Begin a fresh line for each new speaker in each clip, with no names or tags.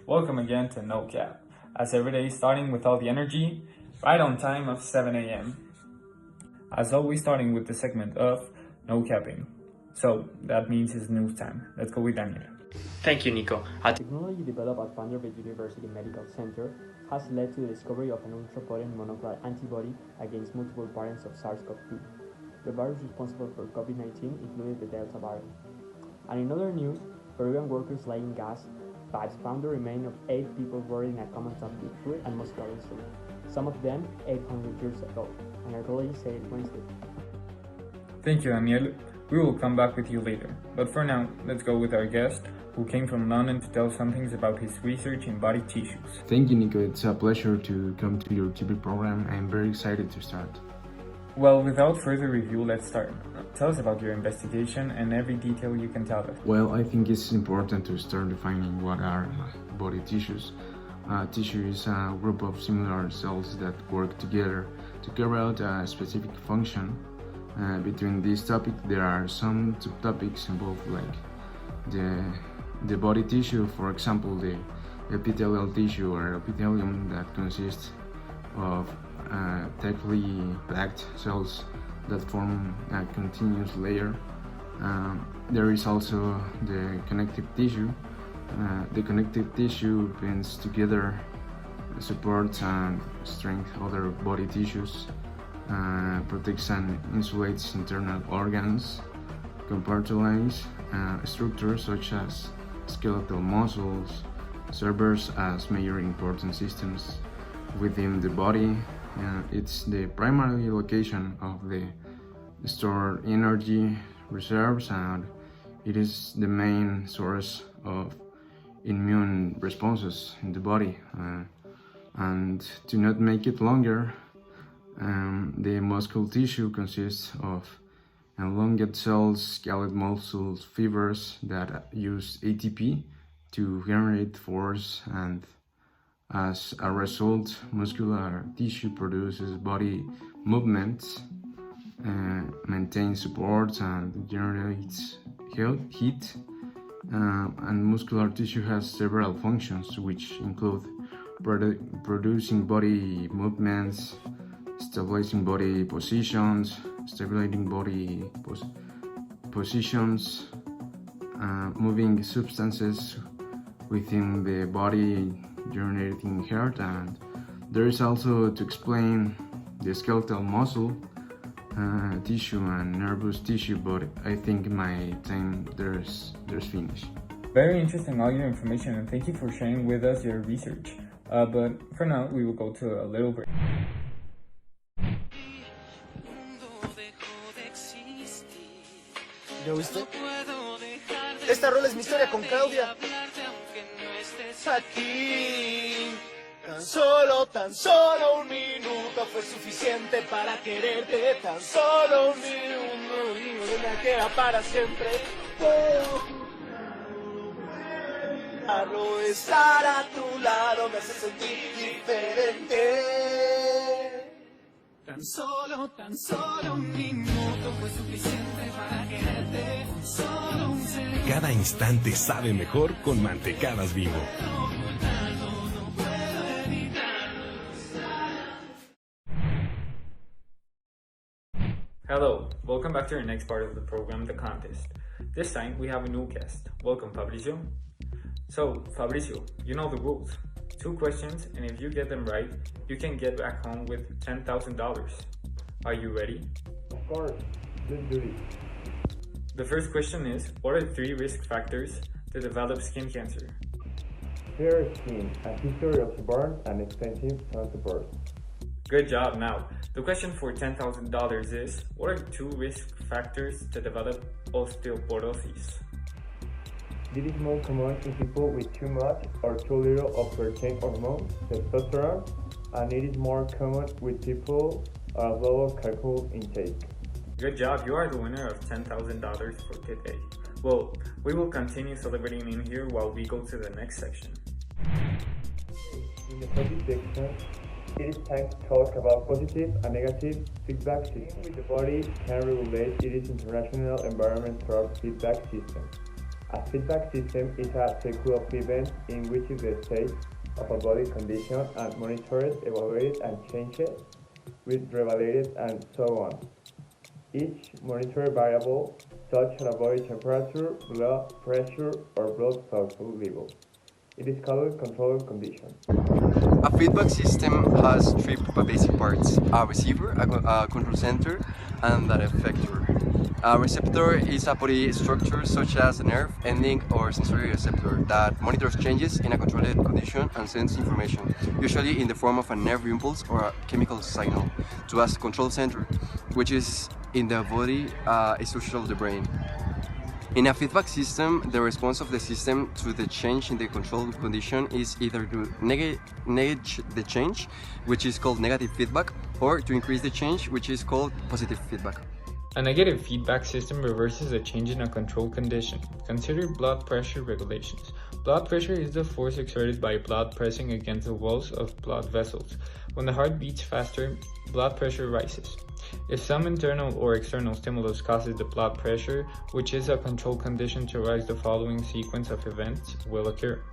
Welcome again to No Cap, as every day starting with all the energy, right on time of 7 a.m. As always, starting with the segment of No Capping. So that means it's news time. Let's go with Daniel.
Thank you, Nico. A technology developed at Vanderbilt University Medical Center has led to the discovery of an ultra-potent monoclonal antibody against multiple variants of SARS-CoV-2. The virus responsible for COVID-19 included the Delta variant. And in other news, Peruvian workers laying gas pipes found the remains of 8 people buried in a common topic food and muscular injury, some of them 800 years ago, an archaeologist said Wednesday.
Thank you, Daniel. We will come back with you later, but for now, let's go with our guest, who came from London to tell some things about his research in body tissues.
Thank you, Nico. It's a pleasure to come to your TV program. I'm very excited to start.
Well, without further review, let's start. Tell us about your investigation and every detail you can tell us.
Well, I think it's important to start defining what are body tissues. Tissue is a group of similar cells that work together to carry out a specific function. Between this topic, there are some subtopics involved, like the body tissue, for example, the epithelial tissue or epithelium that consists of tightly packed cells that form a continuous layer. There is also the connective tissue. The connective tissue binds together, supports and strengthens other body tissues, protects and insulates internal organs, compartmentalizes structures such as skeletal muscles, serves as major important systems within the body. It's the primary location of the stored energy reserves, and it is the main source of immune responses in the body. And to not make it longer, the muscle tissue consists of elongated cells, skeletal muscles, fibers that use ATP to generate force, and as a result, muscular tissue produces body movements, maintains support, and generates heat. And muscular tissue has several functions, which include producing body movements, stabilizing body positions, moving substances within the body, generating heart. And there is also to explain the skeletal muscle tissue and nervous tissue, but I think my time there's finished.
Very interesting, all your information, and thank you for sharing with us your research. But for now, we will go to a little break.
¿Ya viste? Esta rola es mi historia con Claudia. Aquí, tan solo un minuto fue suficiente para quererte. Tan solo un minuto me queda para siempre. Estar a tu lado me hace sentir diferente. Tan solo un minuto fue suficiente para quererte. Solo un segundo.
Cada instante sabe mejor con mantecadas Bimbo.
Hello, welcome back to our next part of the program, The Contest. This time we have a new guest. Welcome, Fabricio. So, Fabricio, you know the rules. 2 questions, and if you get them right, you can get back home with $10,000. Are you ready?
Of course, let's do it.
The first question is, what are 3 risk factors to develop skin cancer?
Fair skin, a history of burns and extensive sun support.
Good job. Now, the question for $10,000 is, what are 2 risk factors to develop osteoporosis?
This is more common in people with too much or too little of certain hormone, testosterone, and it is more common with people of low alcohol intake.
Good job, you are the winner of $10,000 for today. Well, we will continue celebrating in here while we go to the next section.
In the topic section, It is time to talk about positive and negative feedback systems. The body can regulate its international environment through feedback system. A feedback system is a cycle of events in which the state of a body condition and monitored, evaluated, and changed with reevaluated, and so on. Each monitored variable, such as body temperature, blood pressure, or blood sulfur level. It is called controlled condition.
A feedback system has three basic parts: a receiver, a control center, and an effector. A receptor is a body structure such as a nerve ending or sensory receptor that monitors changes in a controlled condition and sends information, usually in the form of a nerve impulse or a chemical signal, to a control center, which is in the body a structure of the brain. In a feedback system, the response of the system to the change in the control condition is either to negate the change, which is called negative feedback, or to increase the change, which is called positive feedback.
A negative feedback system reverses a change in a control condition. Consider blood pressure regulations. Blood pressure is the force exerted by blood pressing against the walls of blood vessels. When the heart beats faster, blood pressure rises. If some internal or external stimulus causes the blood pressure, which is a control condition to rise, the following sequence of events will occur.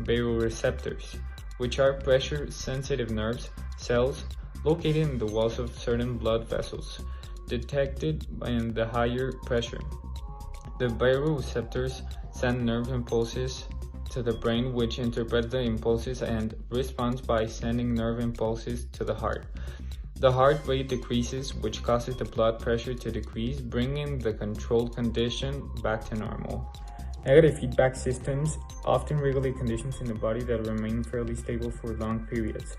Baroreceptors, which are pressure-sensitive nerves, cells located in the walls of certain blood vessels, detected in the higher pressure. The baroreceptors send nerve impulses to the brain, which interprets the impulses and responds by sending nerve impulses to the heart. The heart rate decreases, which causes the blood pressure to decrease, bringing the controlled condition back to normal. Negative feedback systems often regulate conditions in the body that remain fairly stable for long periods,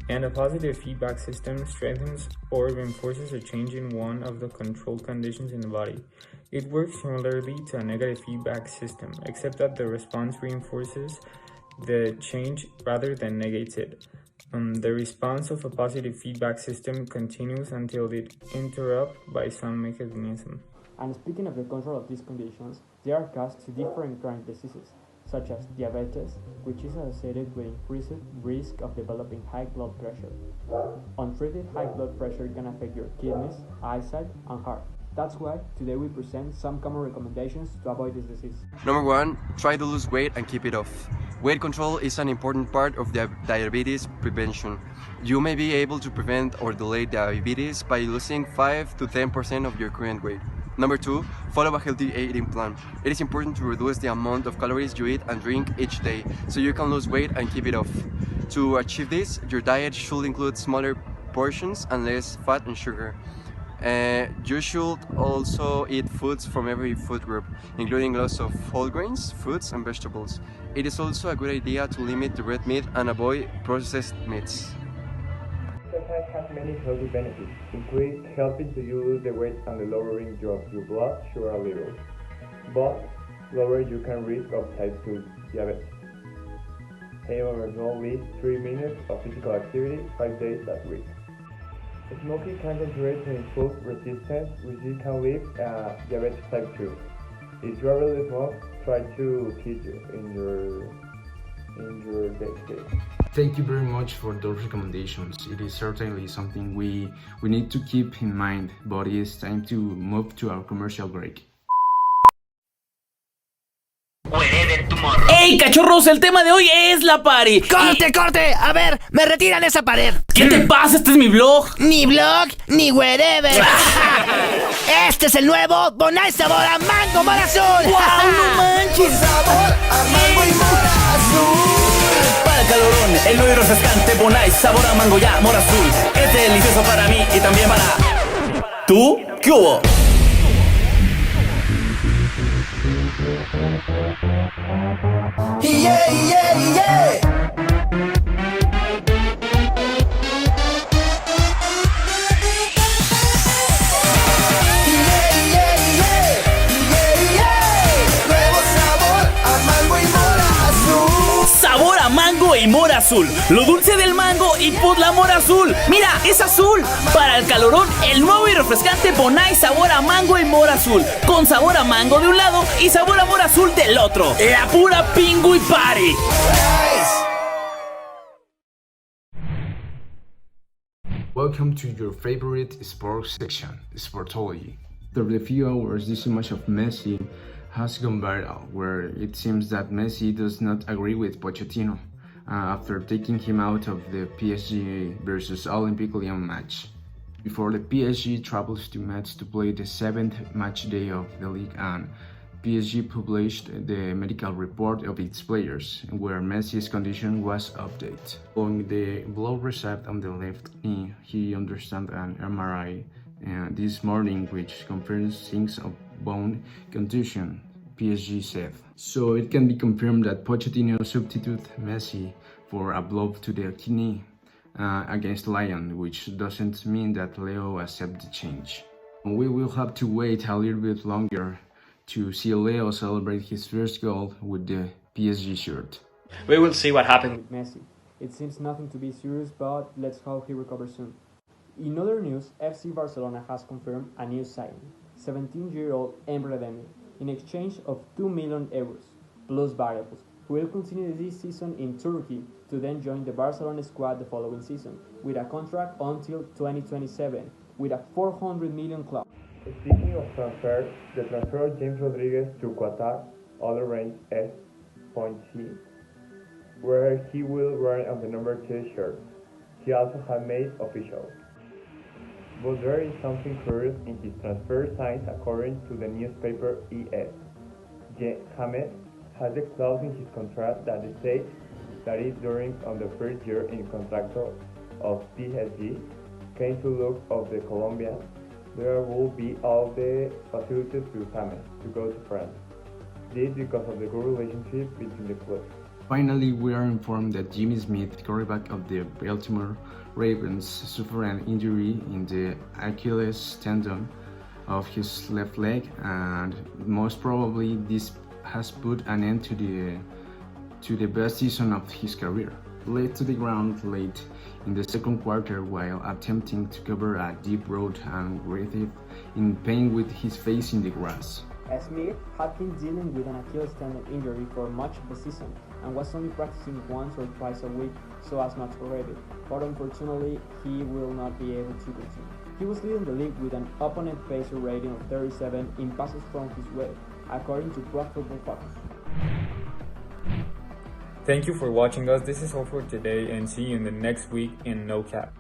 and a positive feedback system strengthens or reinforces a change in one of the controlled conditions in the body. It works similarly to a negative feedback system, except that the response reinforces the change rather than negates it. The response of a positive feedback system continues until it interrupted by some mechanism.
And speaking of the control of these conditions, they are caused to different chronic diseases, such as diabetes, which is associated with increased risk of developing high blood pressure. Untreated high blood pressure can affect your kidneys, eyesight, and heart. That's why today we present some common recommendations to avoid this disease.
Number 1, try to lose weight and keep it off. Weight control is an important part of diabetes prevention. You may be able to prevent or delay diabetes by losing 5 to 10% of your current weight. Number 2, follow a healthy eating plan. It is important to reduce the amount of calories you eat and drink each day so you can lose weight and keep it off. To achieve this, your diet should include smaller portions and less fat and sugar. You should also eat foods from every food group, including lots of whole grains, fruits, and vegetables. It is also a good idea to limit the red meat and avoid processed meats.
Exercise has many healthy benefits, including helping to you lose the weight and lowering your blood sugar levels, but lower you can risk of type 2 diabetes. However, no at least 3 minutes of physical activity 5 days a week. Smoking can contribute to improved resistance, which you can lead diabetes type 2. If you already smoke, try to keep it in your day.
Thank you very much for those recommendations. It is certainly something we need to keep in mind, but it is time to move to our commercial break.
¡Ey, cachorros! El tema de hoy es la party.
¡Corte, corte! A ver, me retiran esa pared.
¿Qué te pasa? Este es mi blog.
Ni blog, ni wherever. Este es el nuevo Bonai Sabor a Mango Mora Azul.
¡Wow! ¡No manches!
Sabor a mango y mora azul.
Para el calorón, el nuevo y refrescante Bonai Sabor a Mango ya Mora Azul. Es delicioso para mí y también para... ¿Tú? ¿Qué hubo?
Yeah, yeah, yeah.
Sabor a mango y mora azul. Lo dulce del mango y pues la mora azul. Mira, es azul. Para el calorón, el nuevo y refrescante Bonai sabor a mango y mora azul. Con sabor a mango de un lado y sabor a mora azul del otro. La pura pingu y party.
welcome to your favorite sports section, Sportology. After the few hours, this image of Messi has gone viral, where it seems that Messi does not agree with Pochettino after taking him out of the PSG versus Olympique Lyon match. Before the PSG travels to Metz to play the 7th match day of the league, and PSG published the medical report of its players, where Messi's condition was updated. Following the blow received on the left knee, he underwent an MRI this morning, which confirms signs of bone contusion, PSG said. So it can be confirmed that Pochettino substituted Messi for a blow to the knee against Lyon, which doesn't mean that Leo accepts the change. We will have to wait a little bit longer to see Leo celebrate his first goal with the PSG shirt.
We will see what happens with Messi. It seems nothing to be serious, but let's hope he recovers soon. In other news, FC Barcelona has confirmed a new signing, 17-year-old Emre Demir, in exchange of 2 million euros, plus variables, who will continue this season in Turkey to then join the Barcelona squad the following season, with a contract until 2027, with a 400 million clause.
Speaking of transfer, the transfer of James Rodriguez to Qatar also ranks S.C, where he will wear on the number 2 shirt. He also has made official. But there is something curious in his transfer signs according to the newspaper ES. James has a clause in his contract that states that if during on the first year in contract of PSG came to look of the Colombian, there will be all the facilities to James to go to France. This because of the good relationship between the clubs.
Finally, we are informed that Jimmy Smith, quarterback of the Baltimore Ravens, suffered an injury in the Achilles tendon of his left leg, and most probably this has put an end to the best season of his career. Laid to the ground late in the second quarter while attempting to cover a deep road and writhed in pain with his face in the grass.
Smith had been dealing with an Achilles tendon injury for much of the season and was only practicing once or twice a week so as not to hurt it, but unfortunately he will not be able to continue. He was leading the league with an opponent passer rating of 37 in passes from his way, according to Pro Football Focus.
Thank you for watching us. This is all for today, and see you in the next week in No Cap.